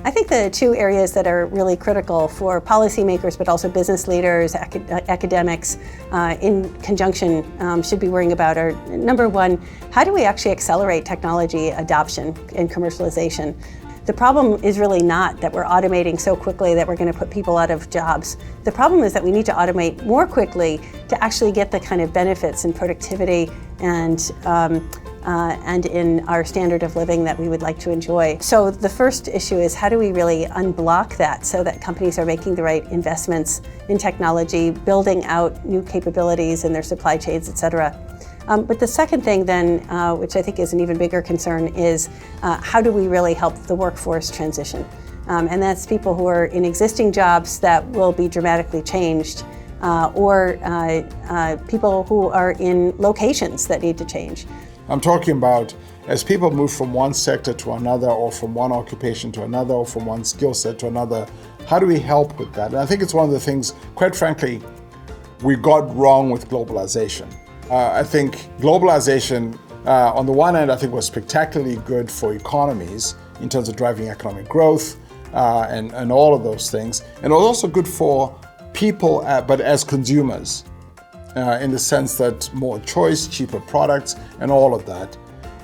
I think the two areas that are really critical for policymakers, but also business leaders, academics, in conjunction should be worrying about are, number one, how do we actually accelerate technology adoption and commercialization? The problem is really not that we're automating so quickly that we're going to put people out of jobs. The problem is that we need to automate more quickly to actually get the kind of benefits and productivity and in our standard of living that we would like to enjoy. So the first issue is how do we really unblock that so that companies are making the right investments in technology, building out new capabilities in their supply chains, et cetera. But the second thing then, which I think is an even bigger concern, is how do we really help the workforce transition? And that's people who are in existing jobs that will be dramatically changed, or people who are in locations that need to change. I'm talking about as people move from one sector to another, or from one occupation to another, or from one skill set to another, how do we help with that? And I think it's one of the things, quite frankly, we got wrong with globalization. I think globalization, on the one hand, I think was spectacularly good for economies in terms of driving economic growth and all of those things. And it was also good for people, but as consumers, in the sense that more choice, cheaper products, and all of that.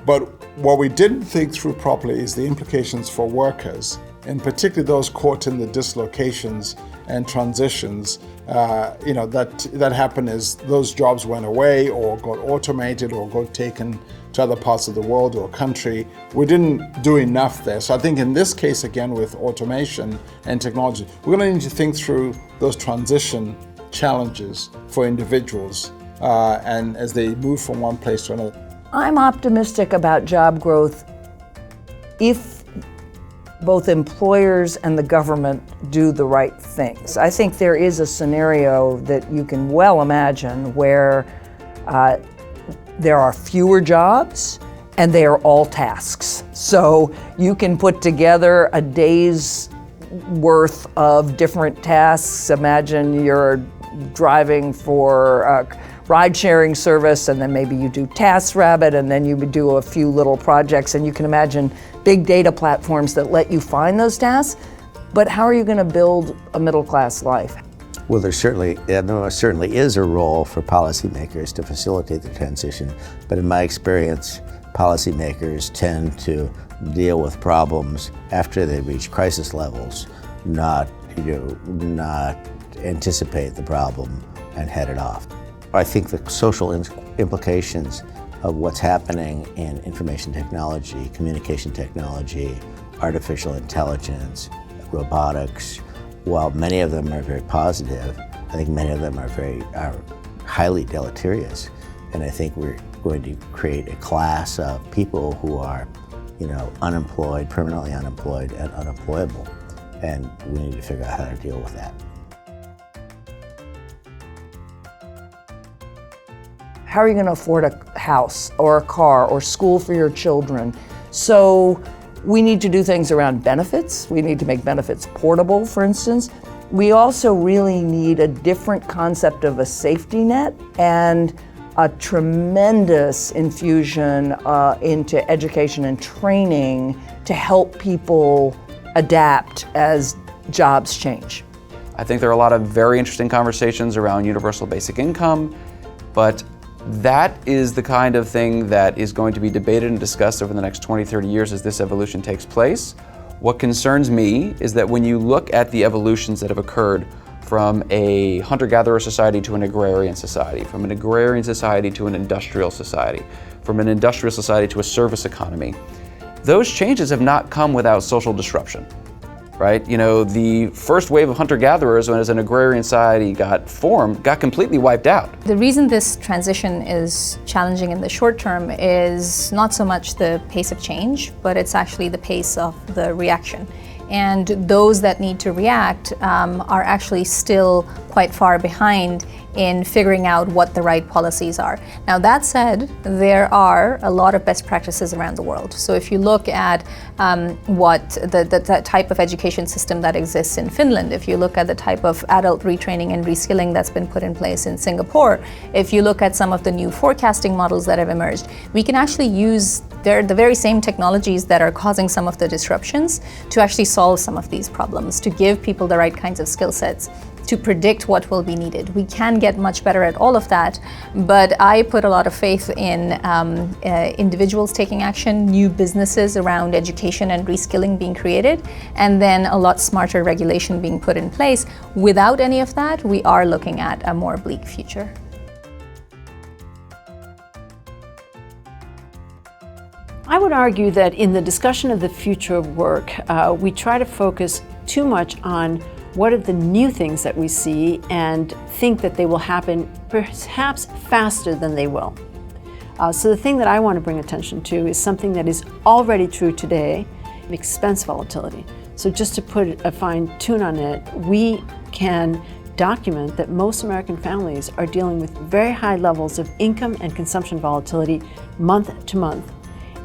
But what we didn't think through properly is the implications for workers, and particularly those caught in the dislocations and transitions that happened as those jobs went away or got automated or got taken to other parts of the world or country. We didn't do enough there. So I think in this case, again, with automation and technology, we're going to need to think through those transition challenges for individuals and as they move from one place to another. I'm optimistic about job growth if both employers and the government do the right things. I think there is a scenario that you can well imagine where there are fewer jobs and they are all tasks. So you can put together a day's worth of different tasks. Imagine you're driving for a ride-sharing service, and then maybe you do TaskRabbit, and then you would do a few little projects, and you can imagine big data platforms that let you find those tasks. But how are you going to build a middle-class life? Well, there certainly is a role for policymakers to facilitate the transition, but in my experience, policymakers tend to deal with problems after they reach crisis levels, not anticipate the problem and head it off. I think the social implications of what's happening in information technology, communication technology, artificial intelligence, robotics, while many of them are very positive, I think many of them are highly deleterious. And I think we're going to create a class of people who are, unemployed, permanently unemployed, and unemployable. And we need to figure out how to deal with that. How are you going to afford a house or a car or school for your children? So we need to do things around benefits. We need to make benefits portable, for instance. We also really need a different concept of a safety net and a tremendous infusion into education and training to help people adapt as jobs change. I think there are a lot of very interesting conversations around universal basic income, but that is the kind of thing that is going to be debated and discussed over the next 20, 30 years as this evolution takes place. What concerns me is that when you look at the evolutions that have occurred from a hunter-gatherer society to an agrarian society, from an agrarian society to an industrial society, from an industrial society to a service economy, those changes have not come without social disruption. Right? The first wave of hunter-gatherers, when as an agrarian society got formed, got completely wiped out. The reason this transition is challenging in the short term is not so much the pace of change, but it's actually the pace of the reaction. And those that need to react are actually still quite far behind in figuring out what the right policies are. Now that said, there are a lot of best practices around the world. So if you look at what the type of education system that exists in Finland, if you look at the type of adult retraining and reskilling that's been put in place in Singapore, if you look at some of the new forecasting models that have emerged, we can actually use the very same technologies that are causing some of the disruptions to actually solve some of these problems, to give people the right kinds of skill sets, to predict what will be needed. We can get much better at all of that, but I put a lot of faith in individuals taking action, new businesses around education and reskilling being created, and then a lot smarter regulation being put in place. Without any of that, we are looking at a more bleak future. I would argue that in the discussion of the future of work, we try to focus too much on what are the new things that we see and think that they will happen perhaps faster than they will. So the thing that I want to bring attention to is something that is already true today, expense volatility. So just to put a fine tune on it, we can document that most American families are dealing with very high levels of income and consumption volatility month to month.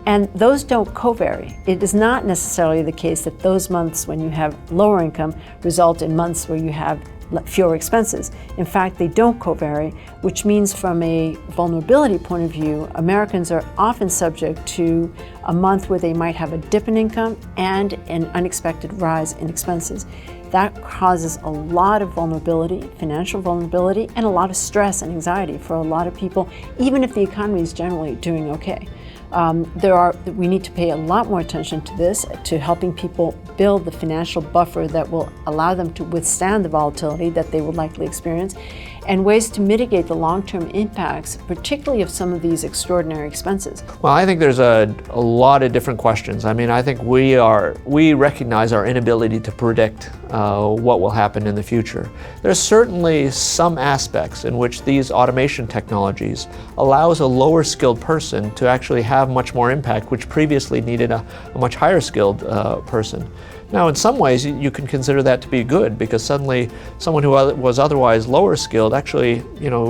And those don't co-vary. It is not necessarily the case that those months when you have lower income result in months where you have fewer expenses. In fact, they don't co-vary, which means from a vulnerability point of view, Americans are often subject to a month where they might have a dip in income and an unexpected rise in expenses. That causes a lot of vulnerability, financial vulnerability, and a lot of stress and anxiety for a lot of people, even if the economy is generally doing okay. We need to pay a lot more attention to this, to helping people build the financial buffer that will allow them to withstand the volatility that they will likely experience, and ways to mitigate the long-term impacts, particularly of some of these extraordinary expenses. Well, I think there's a lot of different questions. I mean, I think we recognize our inability to predict what will happen in the future. There's certainly some aspects in which these automation technologies allows a lower skilled person to actually have much more impact, which previously needed a much higher skilled person. Now, in some ways, you can consider that to be good, because suddenly someone who was otherwise lower skilled actually,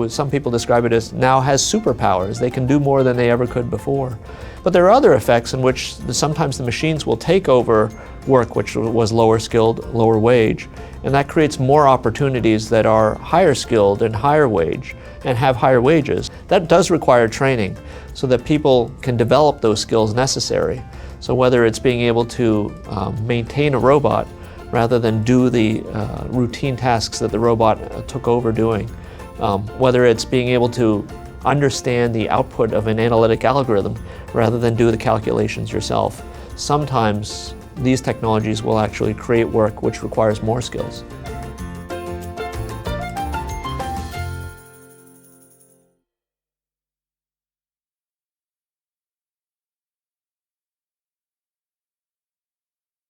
some people describe it as now has superpowers. They can do more than they ever could before. But there are other effects in which sometimes the machines will take over work which was lower skilled, lower wage, and that creates more opportunities that are higher skilled and higher wage and have higher wages. That does require training so that people can develop those skills necessary. So whether it's being able to maintain a robot rather than do the routine tasks that the robot took over doing, whether it's being able to understand the output of an analytic algorithm rather than do the calculations yourself. Sometimes these technologies will actually create work which requires more skills.